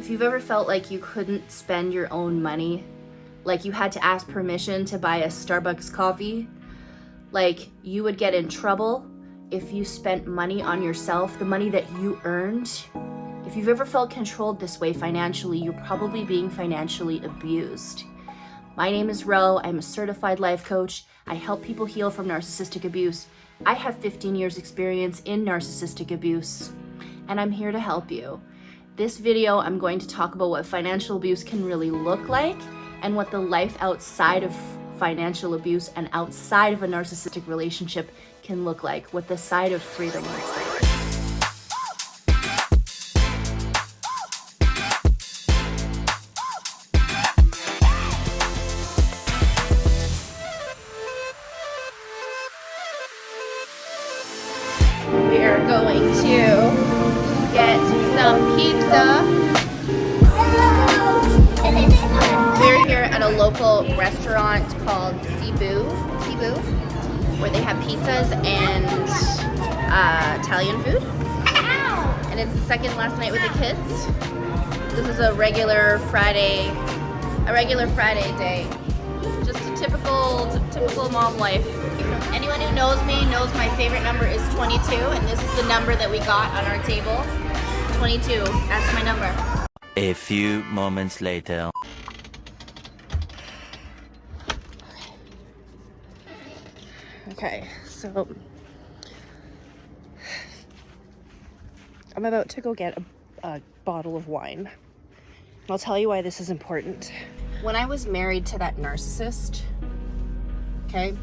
If you've ever felt like you couldn't spend your own money, like you had to ask permission to buy a Starbucks coffee, like you would get in trouble if you spent money on yourself, the money that you earned. If you've ever felt controlled this way financially, you're probably being financially abused. My name is Ro. I'm a certified life coach. I help people heal from narcissistic abuse. I have 15 years experience in narcissistic abuse, and I'm here to help you. This video, I'm going to talk about what financial abuse can really look like and what the life outside of financial abuse and outside of a narcissistic relationship can look like, what the side of freedom looks like. We are going to get some pizza. We're here at a local restaurant called Cebu, where they have pizzas and Italian food. And it's the second last night with the kids. This is a regular Friday day. Just a typical mom life. Anyone who knows me knows my favorite number is 22, and this is the number that we got on our table. 22, that's my number. A few moments later. Okay, so I'm about to go get a bottle of wine. I'll tell you why this is important. When I was married to that narcissist, okay,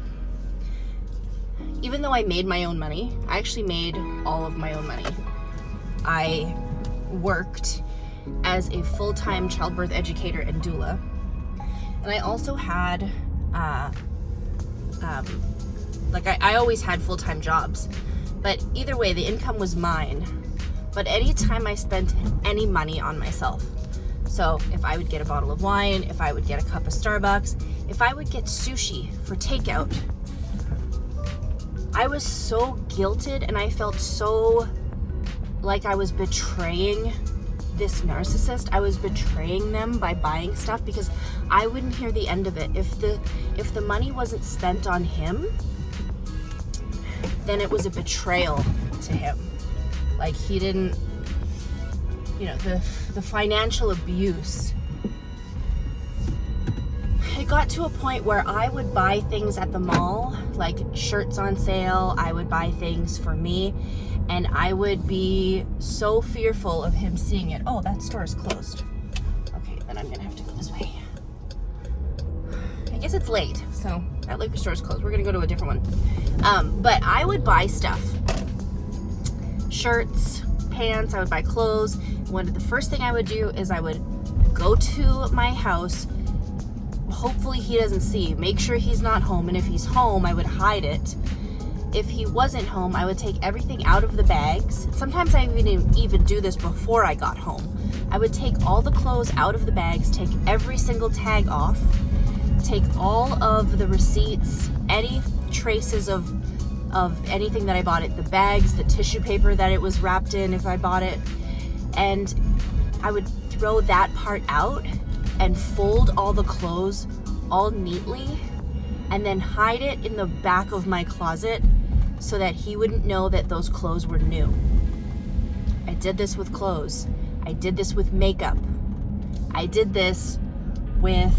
even though I made my own money, I actually made all of my own money. I worked as a full-time childbirth educator and doula. And I also had, I always had full-time jobs. But either way, the income was mine. But anytime I spent any money on myself, so if I would get a bottle of wine, if I would get a cup of Starbucks, if I would get sushi for takeout, I was so guilted and I felt so like I was betraying this narcissist. I was betraying them by buying stuff because I wouldn't hear the end of it. If the money wasn't spent on him, then it was a betrayal to him. Like he didn't, the financial abuse. It got to a point where I would buy things at the mall, like shirts on sale. I would buy things for me, and I would be so fearful of him seeing it. Oh, that store is closed. Okay, then I'm gonna have to go this way. I guess it's late, so that liquor store is closed. We're gonna go to a different one. But I would buy stuff. Shirts, pants, I would buy clothes. The first thing I would do is I would go to my house. Hopefully he doesn't see. Make sure he's not home, and if he's home, I would hide it. If he wasn't home, I would take everything out of the bags. Sometimes I even do this before I got home. I would take all the clothes out of the bags, take every single tag off, take all of the receipts, any traces of anything that I bought it, the bags, the tissue paper that it was wrapped in if I bought it, and I would throw that part out and fold all the clothes all neatly and then hide it in the back of my closet so that he wouldn't know that those clothes were new. I did this with clothes. I did this with makeup. I did this with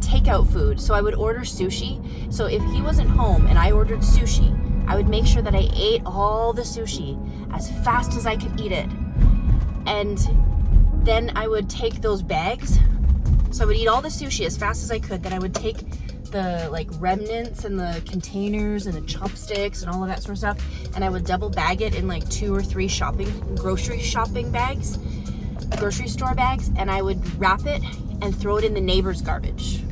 takeout food. So I would order sushi. So if he wasn't home and I ordered sushi, I would make sure that I ate all the sushi as fast as I could eat it. And then I would take those bags. So I would eat all the sushi as fast as I could. Then I would take the remnants and the containers and the chopsticks and all of that sort of stuff, and I would double bag it in 2 or 3 grocery shopping bags, grocery store bags, and I would wrap it and throw it in the neighbor's garbage.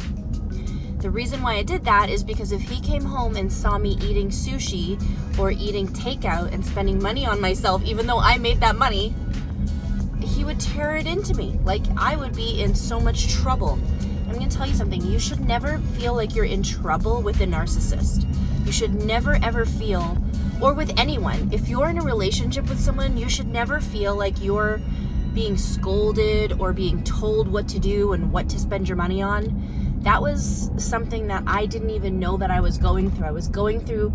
The reason why I did that is because if he came home and saw me eating sushi or eating takeout and spending money on myself, even though I made that money, he would tear it into me. I would be in so much trouble. I'm gonna tell you something. You should never feel like you're in trouble with a narcissist. You should never ever feel, or with anyone, if you're in a relationship with someone, you should never feel like you're being scolded or being told what to do and what to spend your money on. That was something that I didn't even know that I was going through. I was going through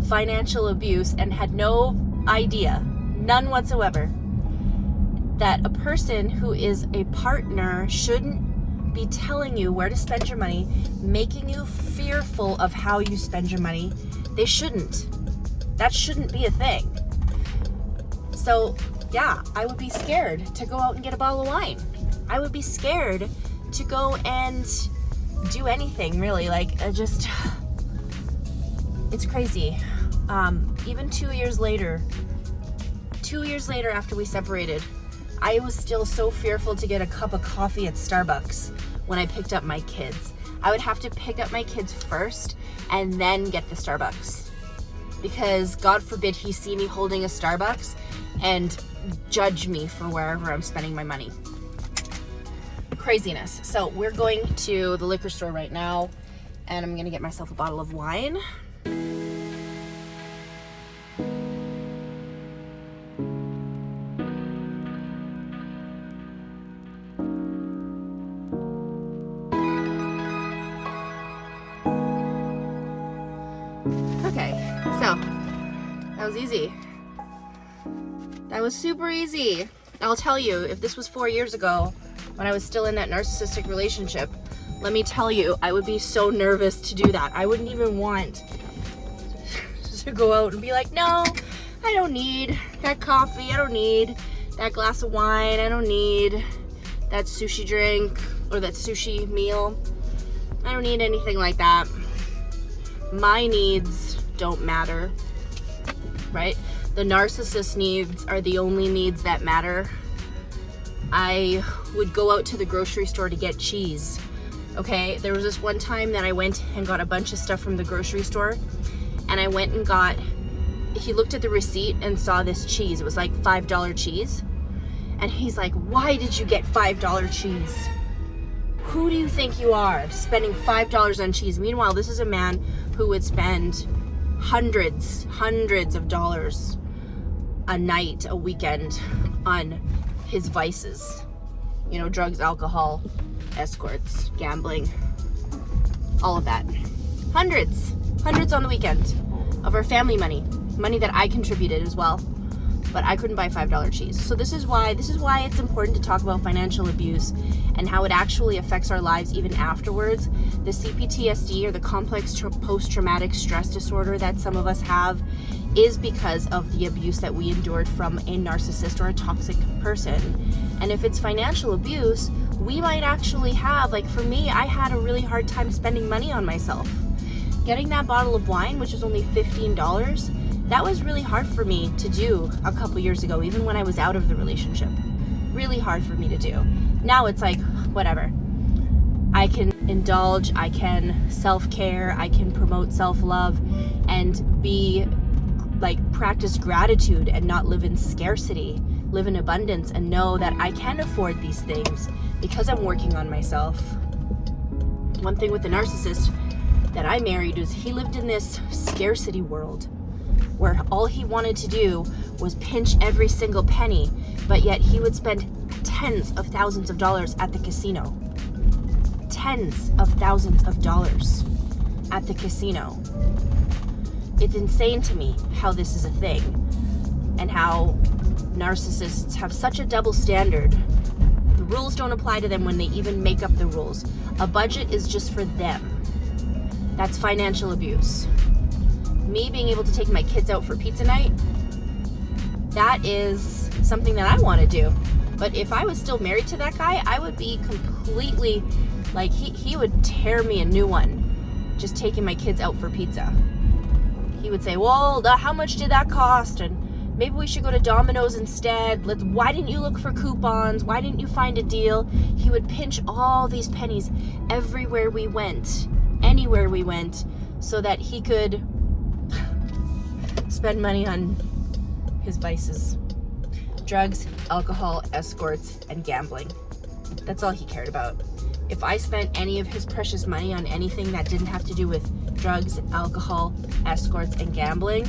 financial abuse and had no idea, none whatsoever, that a person who is a partner shouldn't be telling you where to spend your money, making you fearful of how you spend your money. They shouldn't. That shouldn't be a thing. So yeah, I would be scared to go out and get a bottle of wine. I would be scared to go and do anything, really. Like, it's crazy. Even 2 years later after we separated, I was still so fearful to get a cup of coffee at Starbucks when I picked up my kids. I would have to pick up my kids first and then get the Starbucks, because God forbid he see me holding a Starbucks and judge me for wherever I'm spending my money. Craziness. So we're going to the liquor store right now, and I'm gonna get myself a bottle of wine. Okay, so that was easy. That was super easy. I'll tell you, if this was 4 years ago, when I was still in that narcissistic relationship, let me tell you, I would be so nervous to do that. I wouldn't even want to go out and be like, no, I don't need that coffee. I don't need that glass of wine. I don't need that sushi drink or that sushi meal. I don't need anything like that. My needs don't matter, right? The narcissist needs are the only needs that matter. I would go out to the grocery store to get cheese. Okay, there was this one time that I went and got a bunch of stuff from the grocery store, and I went and he looked at the receipt and saw this cheese. It was like $5 cheese. And he's like, why did you get $5 cheese? Who do you think you are, spending $5 on cheese? Meanwhile, this is a man who would spend hundreds of dollars a night, a weekend on his vices. You know, drugs, alcohol, escorts, gambling, all of that. Hundreds on the weekend of our family money that I contributed as well. But I couldn't buy $5 cheese. So this is why it's important to talk about financial abuse and how it actually affects our lives even afterwards. The CPTSD, or the complex post-traumatic stress disorder that some of us have, is because of the abuse that we endured from a narcissist or a toxic person. And if it's financial abuse, we might actually have, like for me, I had a really hard time spending money on myself. Getting that bottle of wine, which was only $15, that was really hard for me to do a couple years ago, even when I was out of the relationship. Really hard for me to do. Now it's like, whatever. I can indulge, I can self-care, I can promote self-love, and practice gratitude and not live in scarcity, live in abundance, and know that I can afford these things because I'm working on myself. One thing with the narcissist that I married was he lived in this scarcity world where all he wanted to do was pinch every single penny, but yet he would spend tens of thousands of dollars at the casino. Tens of thousands of dollars at the casino. It's insane to me how this is a thing, and how narcissists have such a double standard. The rules don't apply to them when they even make up the rules. A budget is just for them. That's financial abuse. Me being able to take my kids out for pizza night, that is something that I want to do. But if I was still married to that guy, I would be completely, like, he would tear me a new one just taking my kids out for pizza. He would say, well, how much did that cost? And maybe we should go to Domino's instead. Why didn't you look for coupons? Why didn't you find a deal? He would pinch all these pennies everywhere we went, anywhere we went, so that he could spend money on his vices. Drugs, alcohol, escorts, and gambling. That's all he cared about. If I spent any of his precious money on anything that didn't have to do with drugs, alcohol, escorts, and gambling,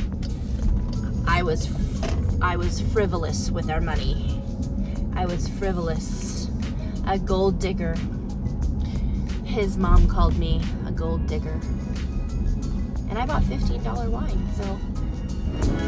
I was frivolous with our money. I was frivolous, a gold digger. His mom called me a gold digger. And I bought $15 wine, so